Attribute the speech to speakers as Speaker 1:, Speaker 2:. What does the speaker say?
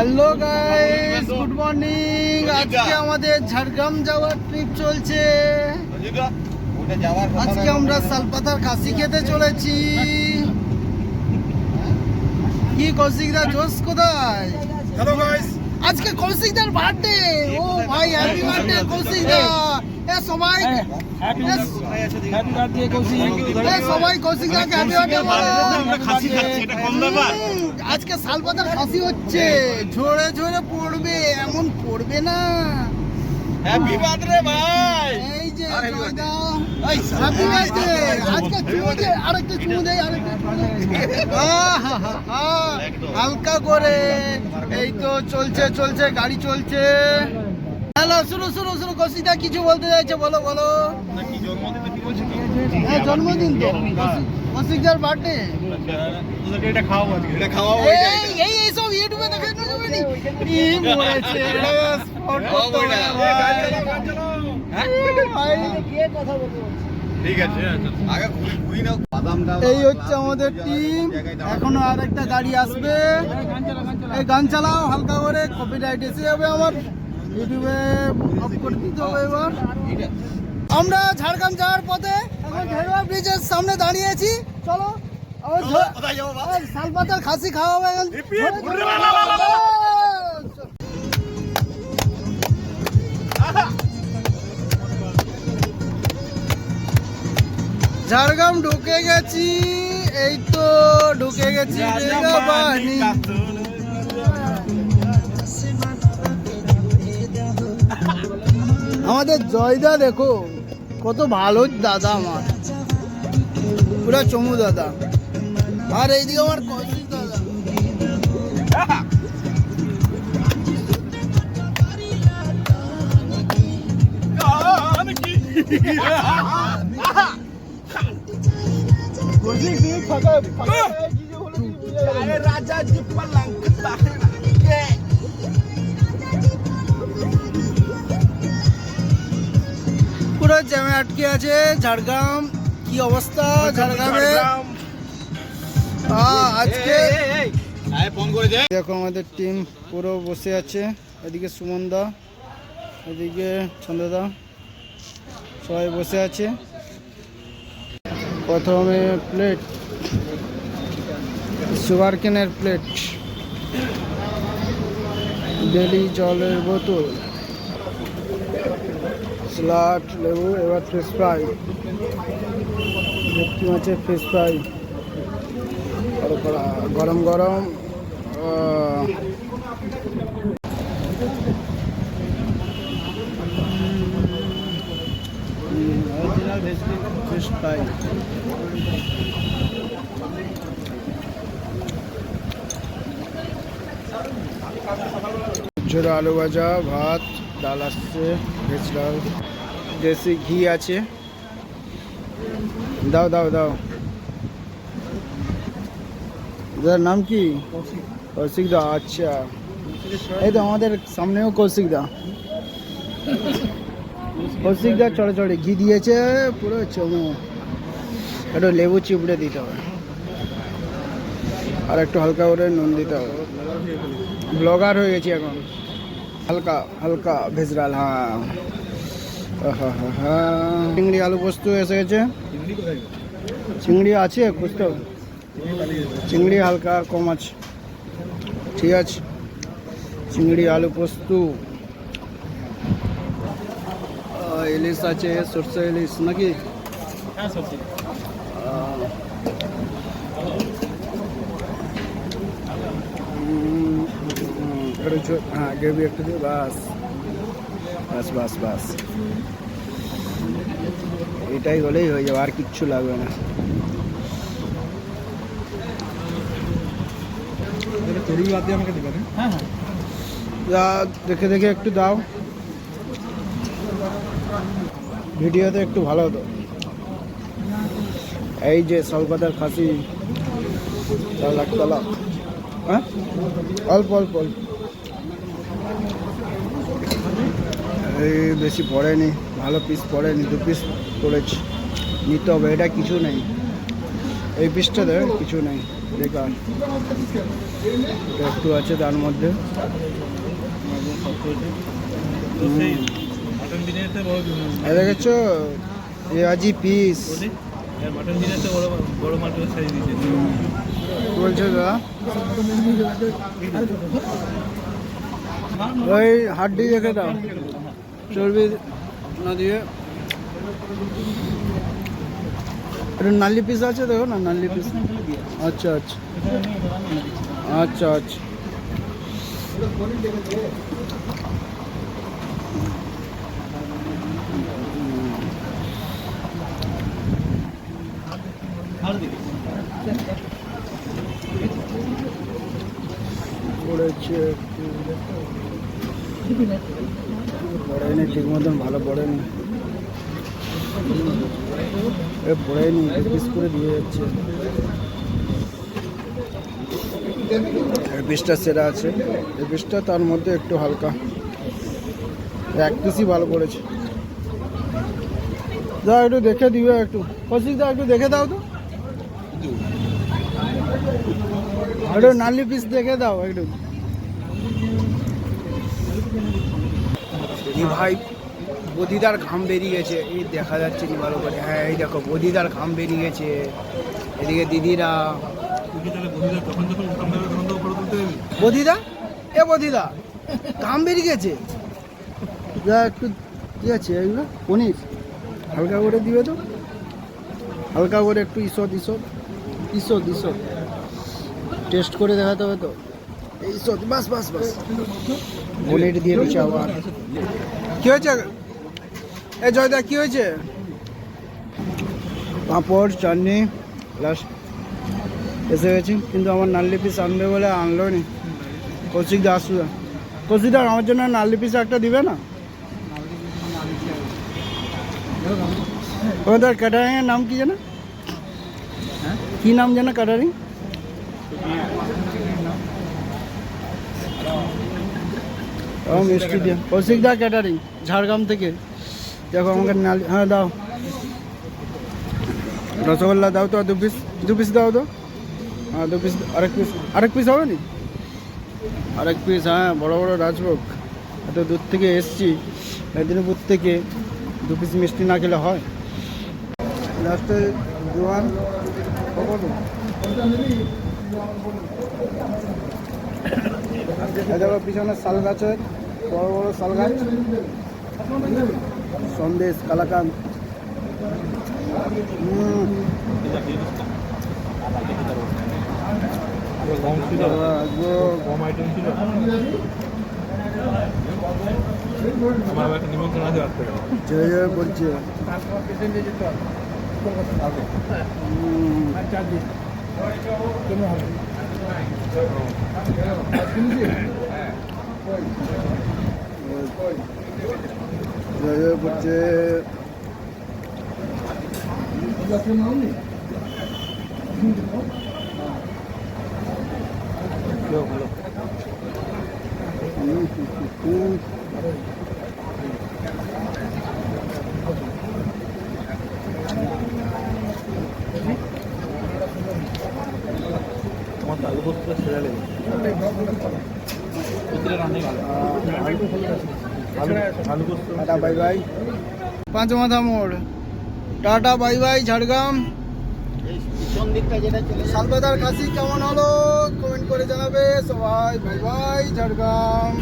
Speaker 1: Hello guys, good morning. আজকে আমাদের ঝাড়গ্রাম যাওয়ার ট্রিপ চলছে। আজকে আমরা শালপাতার খাসি খেতে চলেছি। কি কৌশিকদা জোশ কোথায়?
Speaker 2: হ্যালো গাইস,
Speaker 1: আজকে কৌশিকদার বার্থডে। ও ভাই, হ্যাপি বার্থডে কৌশিকদা। এ সবাই
Speaker 2: হ্যাপি বার্থডে কৌশিক।
Speaker 1: সবাই কৌশিকদাকে হ্যাপি বার্থডে বলো।
Speaker 2: আমরা খাসি খাচ্ছি, এটা কম ব্যাপার।
Speaker 1: আজকে শালপাতার খাসি হচ্ছে, ঝরে ঝরে পড়বে, এমন পড়বে না।
Speaker 2: হ্যাপি বার্থডে ভাই।
Speaker 1: এই যে জয়দা, হ্যাপি বার্থডে। আজকে চুমু দে, আরেকটা চুমু দে, হালকা করে। এই তো চলছে চলছে, গাড়ি চলছে। হ্যালো, শুরু শুরু শুরু। কৌশিকদা কিছু বলতে চাইছে, বলো বলো।
Speaker 2: নাকি জন্মদিন নাকি বলছিস?
Speaker 1: হ্যাঁ, জন্মদিন তো কৌশিকদার বার্থডে।
Speaker 2: তোদেরকে এটা খাওয়াবো আজকে। এটা খাওয়াবো।
Speaker 1: এই এই এই সব ইউটিউবে দেখে যাবে নি। কি বলেছে এটা স্পট করতে হবে।
Speaker 2: ঠিক আছে, আগে ঘুরি নাও। বাদামটা
Speaker 1: এই হচ্ছে আমাদের টিম। এখনো আর একটা গাড়ি আসবে। এই গান চালাও হালকা করে, কপিরাইট এসে যাবে আমার। ইউটিউবে অফ করে দিতে হবে এবার। আমরা ঝাড়গ্রাম যাওয়ার পথে এখন ভেরুয়া ব্রিজের সামনে দাঁড়িয়েছি। চলো
Speaker 2: কোথায় যাবো বাবা?
Speaker 1: শালপাতার খাসি খাওয়া হবে এখন। ঝাড়গ্রাম ঢুকে গেছি, এই তো ঢুকে গেছি। আমাদের জয়দা দেখো কত ভালো দাদা, আমার পুরা চমু দাদা। আর এইদিকে আমার কৌশিক দাদা। পুরো জ্যামে আটকে আছে ঝাড়গ্রাম। কি অবস্থা ঝাড়গ্রামে আজকে। দেখো আমাদের টিম পুরো বসে আছে। এদিকে সুমন দা, এদিকে ছন্দদা, সবাই বসে আছে। প্রথমে প্লেট, সুগার কেনের প্লেট, ডেলি জলের বোতল, স্যালাড, লেবু, এবার ফিশ ফ্রাই, ভেটকি মাছের ফিশ ফ্রাই, গরম গরম। অরিজিনাল ভেটকি ফিশ ফ্রাই। ঝোড়ো আলু ভাজা, ভাত, ডাল আসছে, ভেজ ডাল, দেশি ঘি আছে। দাও দাও দাও। যার নাম কি? কৌশিক দা। আচ্ছা, এই তো আমাদের সামনেও কৌশিক দা। কৌশিক দা চড়ে চড়ে ঘি দিয়েছে পুরো চমু। একটু লেবু চিপড়ে দিতে হবে, আর একটু হালকা করে নুন দিতে হবে। ব্লগার হয়ে গেছি এখন। হালকা হালকা ভেজ ডাল। হ্যাঁ, চিংড়ি আলু পোস্ত এসে গেছে। চিংড়ি আছে পোস্ত, চিংড়ি হালকা কম আছে। ঠিক আছে, চিংড়ি আলু পোস্ত। ইলিশ আছে, সরষে ইলিশ নাকি? হ্যাঁ, গ্রেভি একটু দিও। বাস বাস বাস বাস, এটাই হলেই হয়ে যাবে, আর কিচ্ছু লাগবে না। আমাকে দেবেন। হ্যাঁ হ্যাঁ, দেখে দেখে একটু দাও, ভিডিওতে একটু ভালো হতো। এই যে শালপাতার খাসি, তালাক তালাক। হ্যাঁ, অল্প অল্প অল্প, এই বেশি পড়েনি, ভালো পিস পড়েনি, 2 পিস পড়েছি। নিতে হবে, এটা কিছু নেই। এই পিসটা দেখ, কিছু নেই। বেকার। এটা একটু আছে তার মধ্যে।
Speaker 2: मटन बिरयानी बहुत
Speaker 1: দেখেছো পেঁয়াজি পিস
Speaker 2: मटन बिरयानी बड़ो बड़ो मटन साइज দিয়েছে
Speaker 1: বলছো দাদা? ওই হাড্ডি দেখে দাও, চর্বি না দিয়ে। এটা নালি পিস আছে, দেখো না নালি পিস। আচ্ছা আচ্ছা আচ্ছা আচ্ছা। পড়েছে পড়েনি ঠিক মতন, ভালো পড়েনি, পড়েনি, পিস করে দিয়ে যাচ্ছে। এই পিসটা সেরা আছে, এই পিসটা তার মধ্যে একটু হালকা, এক পিসই ভালো পড়েছে। যা একটু দেখে দিবে, একটু কৌশিক দা একটু দেখে দাও তো, একটু নালি পিস দেখে দাও একটু। এই ভাই বদিদার ঘাম বেরিয়ে গেছে, এই দেখা যাচ্ছে কি ভালো করে? হ্যাঁ এই দেখো বদিদার ঘাম বেরিয়ে গেছে। এদিকে দিদিরা, বদিদা এ বদিদা ঘাম বেরিয়ে গেছে। যা একটু কি আছে এগুলো পনির, হালকা করে দিবে তো, হালকা করে একটু ঈষৎ ঈষৎ ঈষৎ ঈষৎ টেস্ট করে দেখাতে হবে তো। ঈষৎ বাস বাস বাস, পনির দিয়ে দিচ্ছে আবার। কি হয়েছে এ জয়দা, কি হয়েছে? পাঁপড় চাটনি লাস্ট এসে গেছি, কিন্তু আমার নাল্লি পিস আনবে বলে আনলো নি। কৌশিকদা আসবে, কৌশিকদা আমার জন্য নাল্লি পিস একটা দিবে না? ওদের ক্যাটারিংয়ের নাম কি জানো? কি নাম জানো ক্যাটারিং? মিষ্টি দিয়ে কৌশিকদা ক্যাটারিং ঝাড়গ্রাম থেকে। দেখো আমাকে নালি, হ্যাঁ দাও রসগোল্লা দাও তো, দু পিস দাও তো। হ্যাঁ 2 পিস, আরেক পিস হবে নি? আরেক পিস, হ্যাঁ বড় বড় রাজভোগ। এত দূর থেকে এসছি মেদিনীপুর থেকে, 2 পিস মিষ্টি না খেলে হয়? লাস্টে জোয়ান দেখো পিছনে শাল গাছের, বড় বড় শাল গাছ, সন্দেশ কালাকান।
Speaker 2: কম আইটেম ছিল, আমার একটা নিমন্ত্রণ আছে রাত থেকে।
Speaker 1: জয় জয় বলছে। জয় জয় বলছে। টাটা বাই বাই পাঁচমাথা মোড়, টাটা বাই বাই ঝাড়গ্রাম। শালবাদার খাসি কেমন হলো কমেন্ট করে জানাবে সবাই। Bye bye Jhargram.